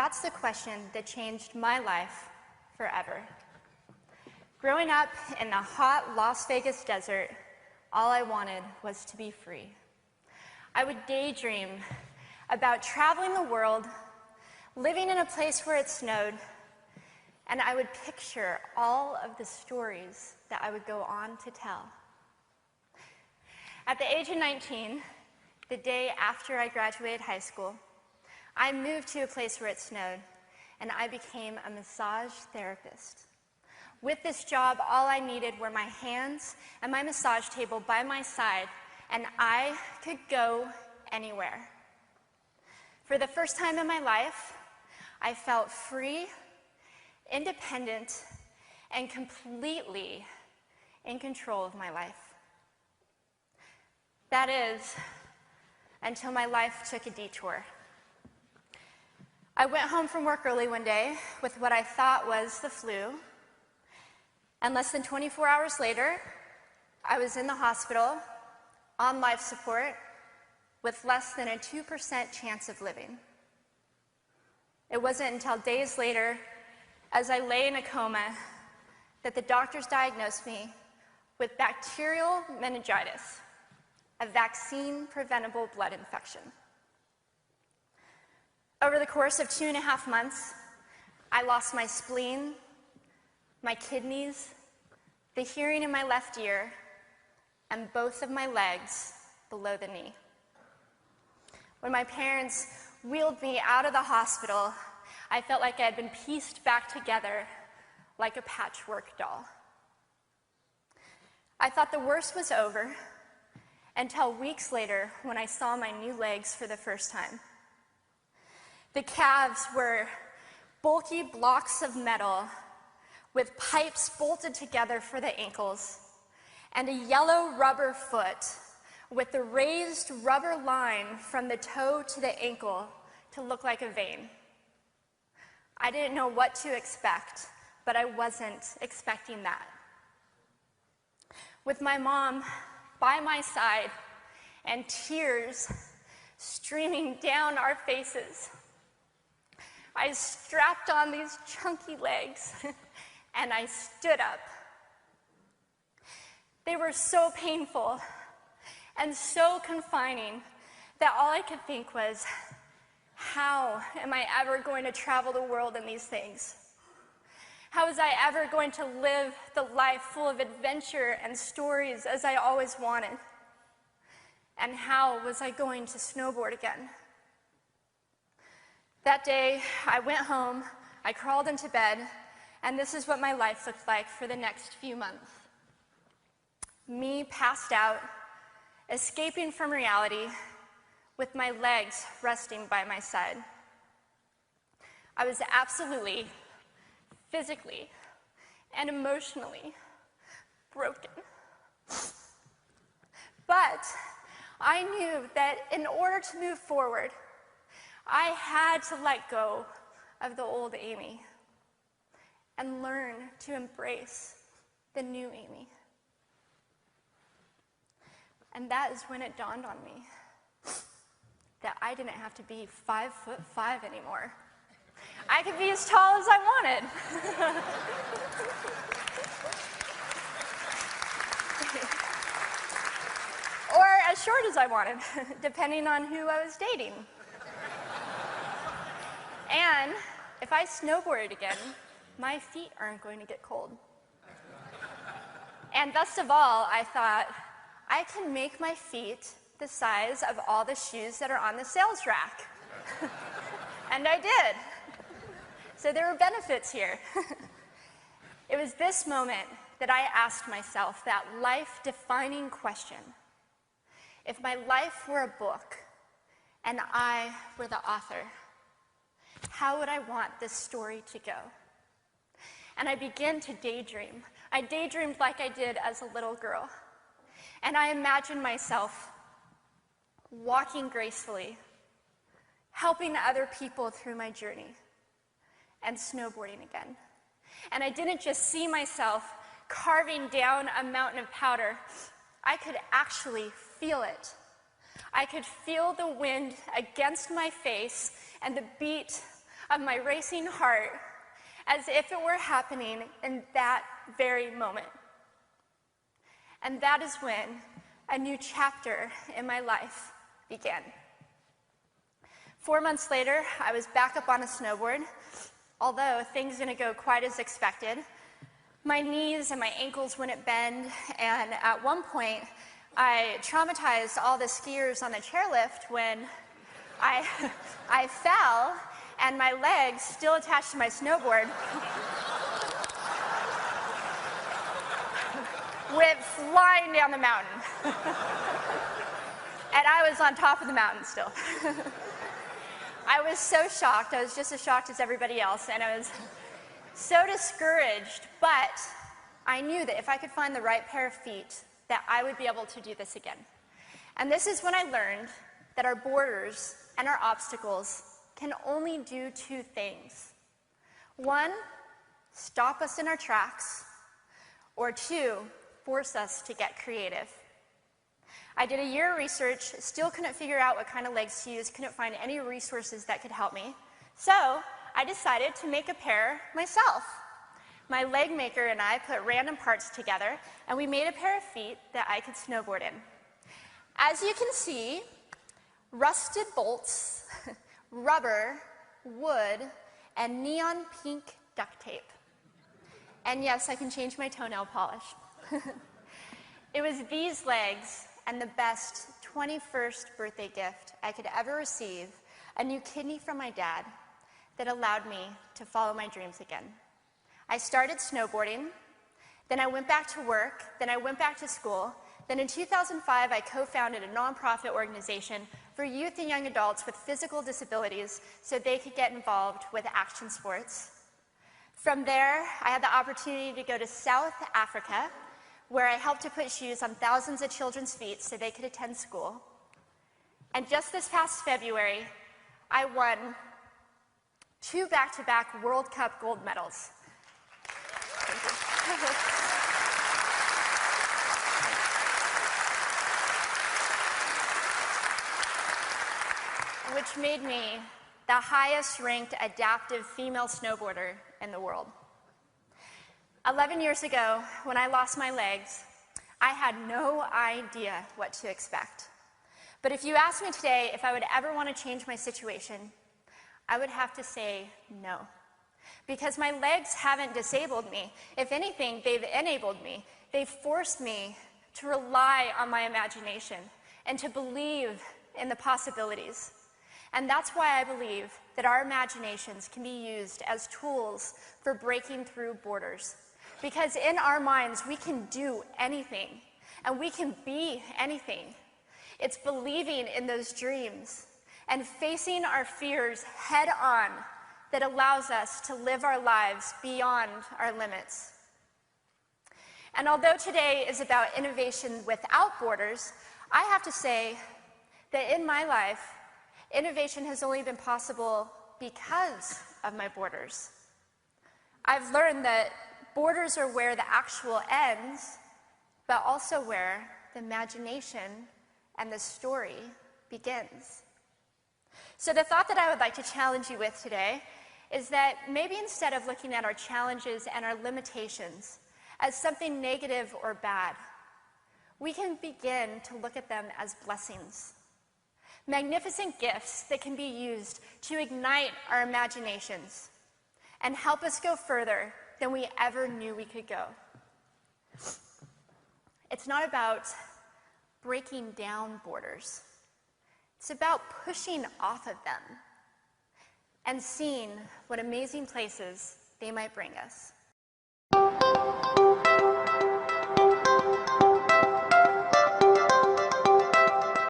That's the question that changed my life forever. Growing up in the hot Las Vegas desert, all I wanted was to be free. I would daydream about traveling the world, living in a place where it snowed, and I would picture all of the stories that I would go on to tell. At the age of 19, the day after I graduated high school, I moved to a place where it snowed, and I became a massage therapist. With this job, all I needed were my hands and my massage table by my side, and I could go anywhere. For the first time in my life, I felt free, independent, and completely in control of my life. That is, until my life took a detour. I went home from work early one day with what I thought was the flu, and less than 24 hours later, I was in the hospital on life support with less than a 2% chance of living. It wasn't until days later, as I lay in a coma, that the doctors diagnosed me with bacterial meningitis, a vaccine-preventable blood infection. Over the course of 2.5 months, I lost my spleen, my kidneys, the hearing in my left ear, and both of my legs below the knee. When my parents wheeled me out of the hospital, I felt like I had been pieced back together like a patchwork doll. I thought the worst was over until weeks later when I saw my new legs for the first time. The calves were bulky blocks of metal with pipes bolted together for the ankles, and a yellow rubber foot with the raised rubber line from the toe to the ankle to look like a vein. I didn't know what to expect, but I wasn't expecting that. With my mom by my side and tears streaming down our faces, I strapped on these chunky legs and I stood up. They were so painful and so confining that all I could think was, how am I ever going to travel the world in these things? How was I ever going to live the life full of adventure and stories as I always wanted? And how was I going to snowboard again? That day, I went home, I crawled into bed, and this is what my life looked like for the next few months. Me passed out, escaping from reality, with my legs resting by my side. I was absolutely, physically, and emotionally broken. But I knew that in order to move forward, I had to let go of the old Amy and learn to embrace the new Amy. And that is when it dawned on me that I didn't have to be 5'5" anymore. I could be as tall as I wanted. Or as short as I wanted, depending on who I was dating. And if I snowboarded again, my feet aren't going to get cold. And best of all, I thought, I can make my feet the size of all the shoes that are on the sales rack. And I did. So there were benefits here. It was this moment that I asked myself that life-defining question. If my life were a book and I were the author, how would I want this story to go? And I began to daydream. I daydreamed like I did as a little girl. And I imagined myself walking gracefully, helping other people through my journey, and snowboarding again. And I didn't just see myself carving down a mountain of powder. I could actually feel it. I could feel the wind against my face and the beat of my racing heart as if it were happening in that very moment. And that is when a new chapter in my life began. 4 months later, I was back up on a snowboard, although things didn't go quite as expected. My knees and my ankles wouldn't bend, and at one point, I traumatized all the skiers on the chairlift when I fell, and my legs, still attached to my snowboard, went flying down the mountain. And I was on top of the mountain still. I was so shocked. I was just as shocked as everybody else, and I was so discouraged, but I knew that if I could find the right pair of feet, that I would be able to do this again. And this is when I learned that our borders and our obstacles can only do two things. One, stop us in our tracks, or two, force us to get creative. I did a year of research, still couldn't figure out what kind of legs to use, couldn't find any resources that could help me. So I decided to make a pair myself. My leg maker and I put random parts together, and we made a pair of feet that I could snowboard in. As you can see, rusted bolts, rubber, wood, and neon pink duct tape. And yes, I can change my toenail polish. It was these legs and the best 21st birthday gift I could ever receive, a new kidney from my dad, that allowed me to follow my dreams again. I started snowboarding, then I went back to work, then I went back to school, then in 2005 I co-founded a nonprofit organization for youth and young adults with physical disabilities so they could get involved with action sports. From there, I had the opportunity to go to South Africa, where I helped to put shoes on thousands of children's feet so they could attend school. And just this past February, I won 2 back-to-back World Cup gold medals. Thank you. Which made me the highest-ranked adaptive female snowboarder in the world. 11 years ago, when I lost my legs, I had no idea what to expect. But if you asked me today if I would ever want to change my situation, I would have to say no. Because my legs haven't disabled me. If anything, they've enabled me. They've forced me to rely on my imagination and to believe in the possibilities. And that's why I believe that our imaginations can be used as tools for breaking through borders. Because in our minds, we can do anything, and we can be anything. It's believing in those dreams and facing our fears head on that allows us to live our lives beyond our limits. And although today is about innovation without borders, I have to say that in my life, innovation has only been possible because of my borders. I've learned that borders are where the actual ends, but also where the imagination and the story begins. So the thought that I would like to challenge you with today is that maybe instead of looking at our challenges and our limitations as something negative or bad, we can begin to look at them as blessings. Magnificent gifts that can be used to ignite our imaginations and help us go further than we ever knew we could go. It's not about breaking down borders. It's about pushing off of them and seeing what amazing places they might bring us.